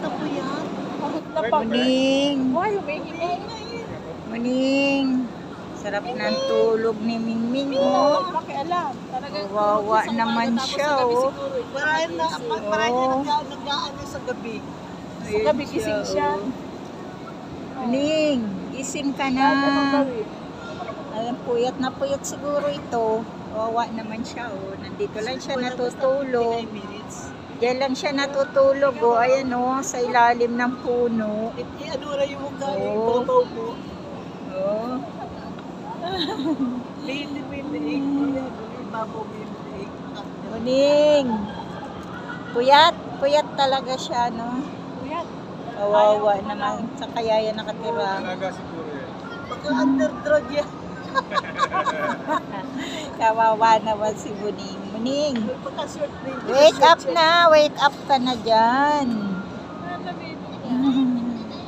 Ito po yan. Muning. Why humihingi? Muning. Sarap ng tulog ni Mingming, oh. Pakialam. Talagang Kawawa naman siya, oh. Marami na nag-aano sa gabi. Sa gabi gising siya. Muning, gising ka na. Ayan, puyat na puyat siguro ito. Kawawa naman siya, oh. Nandito lang siya natutulog. Diyan lang siya natutulog, oh. Ayan, oh, sa ilalim ng puno. I-anura yung mukha, Oo. yung babaw mo. Oh. Hindi mo yung liig. Yung babaw mo yung liig. Muning. Puyat. Puyat talaga siya, no? Yan. Kawawa naman. Sa kaya yan nakatira. Baka underdrug yan. Kawawa naman si Muning. Muning. Baka short din. Wake up na. Wake up ka na dyan.